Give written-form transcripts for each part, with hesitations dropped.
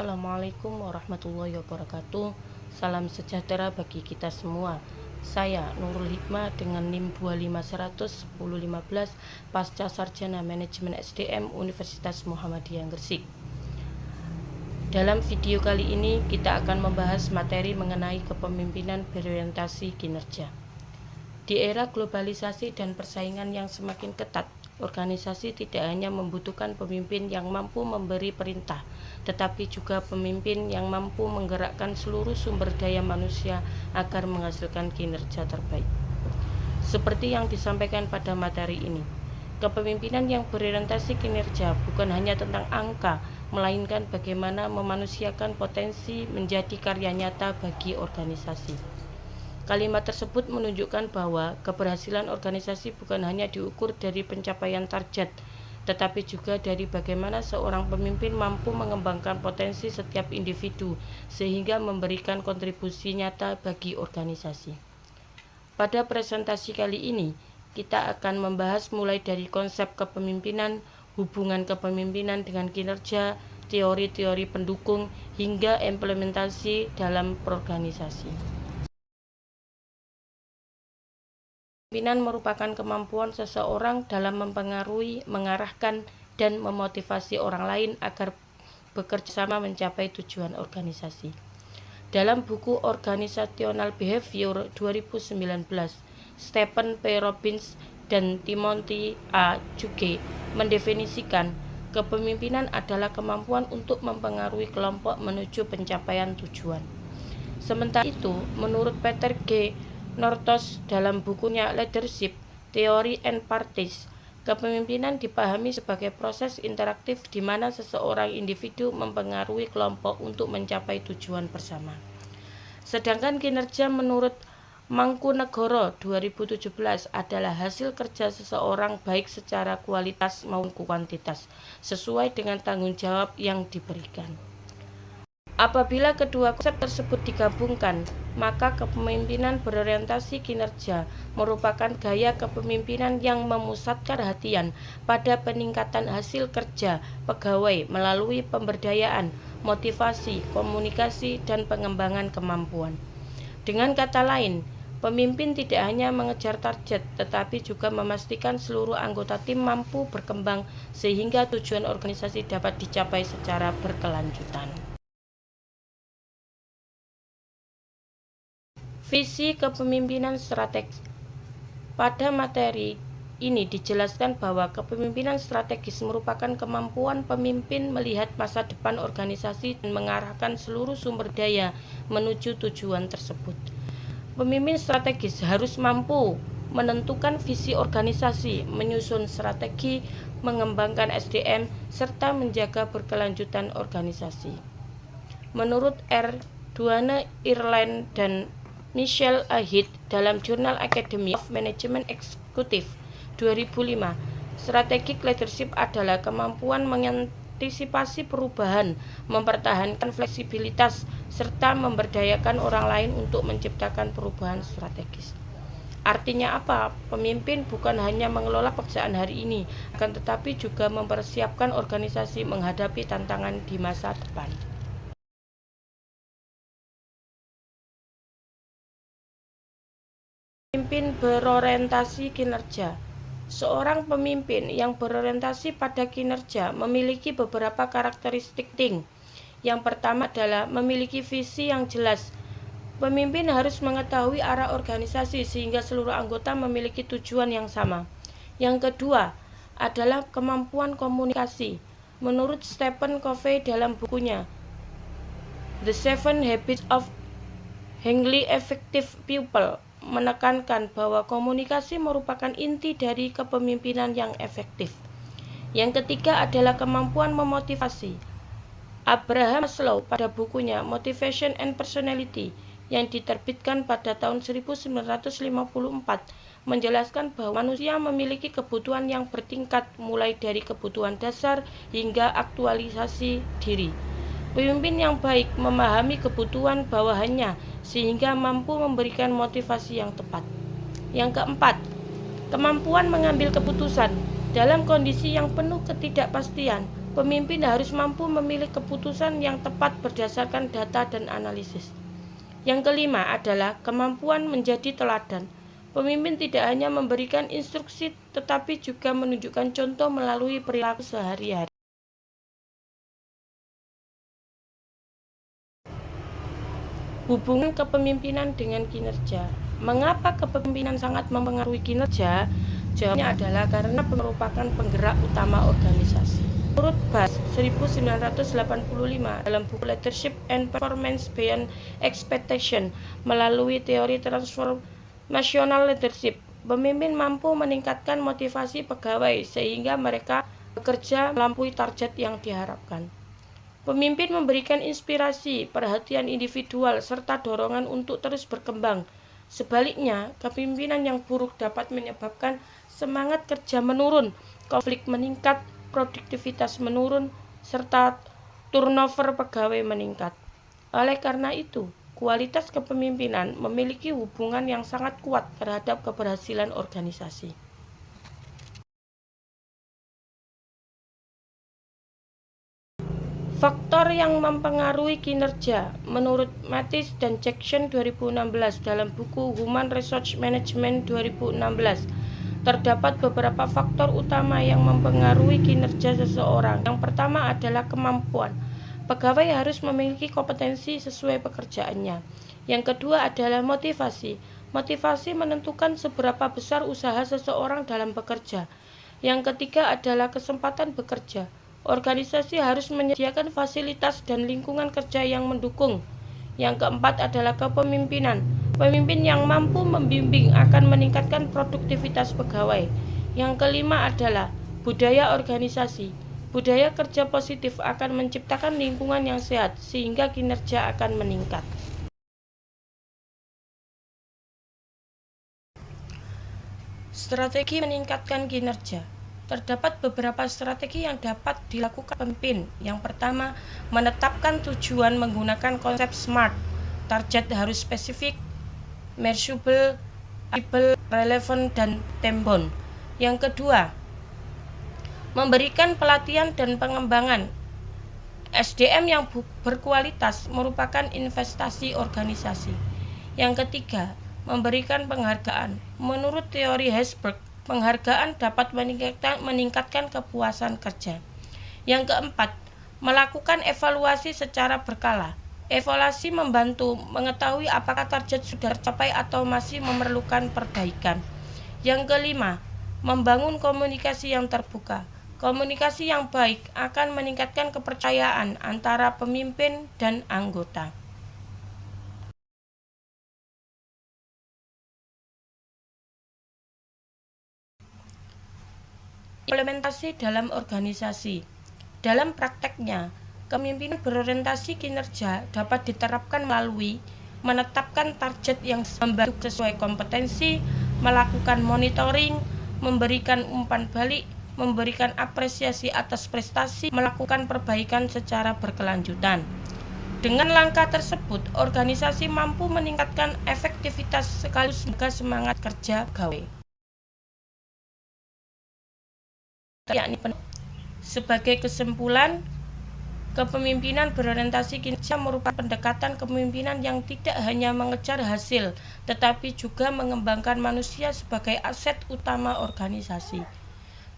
Assalamualaikum warahmatullahi wabarakatuh. Salam sejahtera bagi kita semua. Saya Nurul Hikmah dengan NIM 2510115 Pasca Sarjana Manajemen SDM Universitas Muhammadiyah Gresik. Dalam video kali ini kita akan membahas materi mengenai kepemimpinan berorientasi kinerja. Di era globalisasi dan persaingan yang semakin ketat, organisasi tidak hanya membutuhkan pemimpin yang mampu memberi perintah, tetapi juga pemimpin yang mampu menggerakkan seluruh sumber daya manusia agar menghasilkan kinerja terbaik. Seperti yang disampaikan pada materi ini, kepemimpinan yang berorientasi kinerja bukan hanya tentang angka, melainkan bagaimana memanusiakan potensi menjadi karya nyata bagi organisasi. Kalimat tersebut menunjukkan bahwa keberhasilan organisasi bukan hanya diukur dari pencapaian target, tetapi juga dari bagaimana seorang pemimpin mampu mengembangkan potensi setiap individu sehingga memberikan kontribusi nyata bagi organisasi. Pada presentasi kali ini, kita akan membahas mulai dari konsep kepemimpinan, hubungan kepemimpinan dengan kinerja, teori-teori pendukung, hingga implementasi dalam organisasi. Kepemimpinan merupakan kemampuan seseorang dalam mempengaruhi, mengarahkan, dan memotivasi orang lain agar bekerja sama mencapai tujuan organisasi. Dalam buku Organizational Behavior 2019, Stephen P. Robbins dan Timothy A. Juge mendefinisikan kepemimpinan adalah kemampuan untuk mempengaruhi kelompok menuju pencapaian tujuan. Sementara itu, menurut Peter G. Northos dalam bukunya Leadership, Theory and Practice, kepemimpinan dipahami sebagai proses interaktif di mana seseorang individu mempengaruhi kelompok untuk mencapai tujuan bersama. Sedangkan kinerja menurut Mangkunegoro 2017 adalah hasil kerja seseorang baik secara kualitas maupun kuantitas, sesuai dengan tanggung jawab yang diberikan. Apabila kedua konsep tersebut digabungkan, maka kepemimpinan berorientasi kinerja merupakan gaya kepemimpinan yang memusatkan perhatian pada peningkatan hasil kerja pegawai melalui pemberdayaan, motivasi, komunikasi, dan pengembangan kemampuan. Dengan kata lain, pemimpin tidak hanya mengejar target, tetapi juga memastikan seluruh anggota tim mampu berkembang sehingga tujuan organisasi dapat dicapai secara berkelanjutan. Visi kepemimpinan strategis. Pada materi ini dijelaskan bahwa kepemimpinan strategis merupakan kemampuan pemimpin melihat masa depan organisasi dan mengarahkan seluruh sumber daya menuju tujuan tersebut. Pemimpin strategis harus mampu menentukan visi organisasi, menyusun strategi, mengembangkan SDM, serta menjaga berkelanjutan organisasi. Menurut R. Duane Ireland dan Michelle Ahid dalam jurnal Academy of Management Executive 2005, strategic leadership adalah kemampuan mengantisipasi perubahan, mempertahankan fleksibilitas, serta memberdayakan orang lain untuk menciptakan perubahan strategis. Artinya apa? Pemimpin bukan hanya mengelola pekerjaan hari ini, akan tetapi juga mempersiapkan organisasi menghadapi tantangan di masa depan. Pemimpin berorientasi kinerja. Seorang pemimpin yang berorientasi pada kinerja memiliki beberapa karakteristik penting. Yang pertama adalah memiliki visi yang jelas. Pemimpin harus mengetahui arah organisasi sehingga seluruh anggota memiliki tujuan yang sama. Yang kedua adalah kemampuan komunikasi. Menurut Stephen Covey dalam bukunya The 7 Habits of Highly Effective People, menekankan bahwa komunikasi merupakan inti dari kepemimpinan yang efektif. Yang ketiga adalah kemampuan memotivasi. Abraham Maslow pada bukunya Motivation and Personality yang diterbitkan pada tahun 1954 menjelaskan bahwa manusia memiliki kebutuhan yang bertingkat mulai dari kebutuhan dasar hingga aktualisasi diri. Pemimpin yang baik memahami kebutuhan bawahannya sehingga mampu memberikan motivasi yang tepat. Yang keempat, kemampuan mengambil keputusan. Dalam kondisi yang penuh ketidakpastian, Pemimpin harus mampu memilih keputusan yang tepat berdasarkan data dan analisis. Yang kelima adalah kemampuan menjadi teladan. Pemimpin tidak hanya memberikan instruksi tetapi juga menunjukkan contoh melalui perilaku sehari-hari. Hubungan kepemimpinan dengan kinerja. Mengapa kepemimpinan sangat mempengaruhi kinerja? Jawabnya adalah karena merupakan penggerak utama organisasi. Menurut Bass 1985 dalam buku Leadership and Performance Beyond Expectation melalui teori transformational leadership, pemimpin mampu meningkatkan motivasi pegawai sehingga mereka bekerja melampaui target yang diharapkan. Pemimpin memberikan inspirasi, perhatian individual, serta dorongan untuk terus berkembang. Sebaliknya, kepemimpinan yang buruk dapat menyebabkan semangat kerja menurun, konflik meningkat, produktivitas menurun, serta turnover pegawai meningkat. Oleh karena itu, kualitas kepemimpinan memiliki hubungan yang sangat kuat terhadap keberhasilan organisasi. Faktor yang mempengaruhi kinerja, menurut Mathis dan Jackson 2016 dalam buku Human Resource Management 2016, terdapat beberapa faktor utama yang mempengaruhi kinerja seseorang. Yang pertama adalah kemampuan. Pegawai harus memiliki kompetensi sesuai pekerjaannya. Yang kedua adalah motivasi. Motivasi menentukan seberapa besar usaha seseorang dalam bekerja. Yang ketiga adalah kesempatan bekerja. Organisasi harus menyediakan fasilitas dan lingkungan kerja yang mendukung. Yang keempat adalah kepemimpinan. Pemimpin yang mampu membimbing akan meningkatkan produktivitas pegawai. Yang kelima adalah budaya organisasi. Budaya kerja positif akan menciptakan lingkungan yang sehat sehingga kinerja akan meningkat. Strategi meningkatkan kinerja. Terdapat beberapa strategi yang dapat dilakukan pemimpin. Yang pertama, menetapkan tujuan menggunakan konsep SMART. Target harus spesifik, measurable, achievable, relevant, dan time-bound. Yang kedua, memberikan pelatihan dan pengembangan. SDM yang berkualitas merupakan investasi organisasi. Yang ketiga, memberikan penghargaan. Menurut teori Herzberg, penghargaan dapat meningkatkan kepuasan kerja. Yang keempat, melakukan evaluasi secara berkala. Evaluasi membantu mengetahui apakah target sudah tercapai atau masih memerlukan perbaikan. Yang kelima, membangun komunikasi yang terbuka. Komunikasi yang baik akan meningkatkan kepercayaan antara pemimpin dan anggota. Implementasi dalam organisasi. Dalam prakteknya, kepemimpinan berorientasi kinerja dapat diterapkan melalui menetapkan target yang membantu sesuai kompetensi, melakukan monitoring, memberikan umpan balik, memberikan apresiasi atas prestasi, melakukan perbaikan secara berkelanjutan. Dengan langkah tersebut, organisasi mampu meningkatkan efektivitas sekaligus juga semangat kerja pegawai. Sebagai kesimpulan, kepemimpinan berorientasi kinerja merupakan pendekatan kepemimpinan yang tidak hanya mengejar hasil, tetapi juga mengembangkan manusia sebagai aset utama organisasi.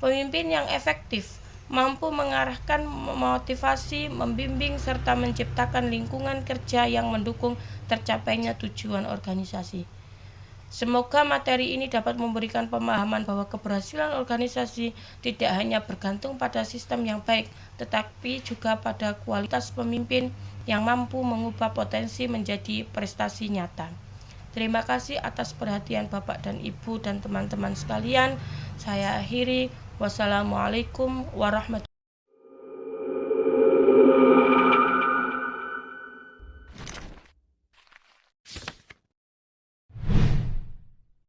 Pemimpin yang efektif mampu mengarahkan, memotivasi, membimbing, serta menciptakan lingkungan kerja yang mendukung tercapainya tujuan organisasi. Semoga materi ini dapat memberikan pemahaman bahwa keberhasilan organisasi tidak hanya bergantung pada sistem yang baik, tetapi juga pada kualitas pemimpin yang mampu mengubah potensi menjadi prestasi nyata. Terima kasih atas perhatian Bapak dan Ibu dan teman-teman sekalian. Saya akhiri. Wassalamualaikum warahmatullahi wabarakatuh.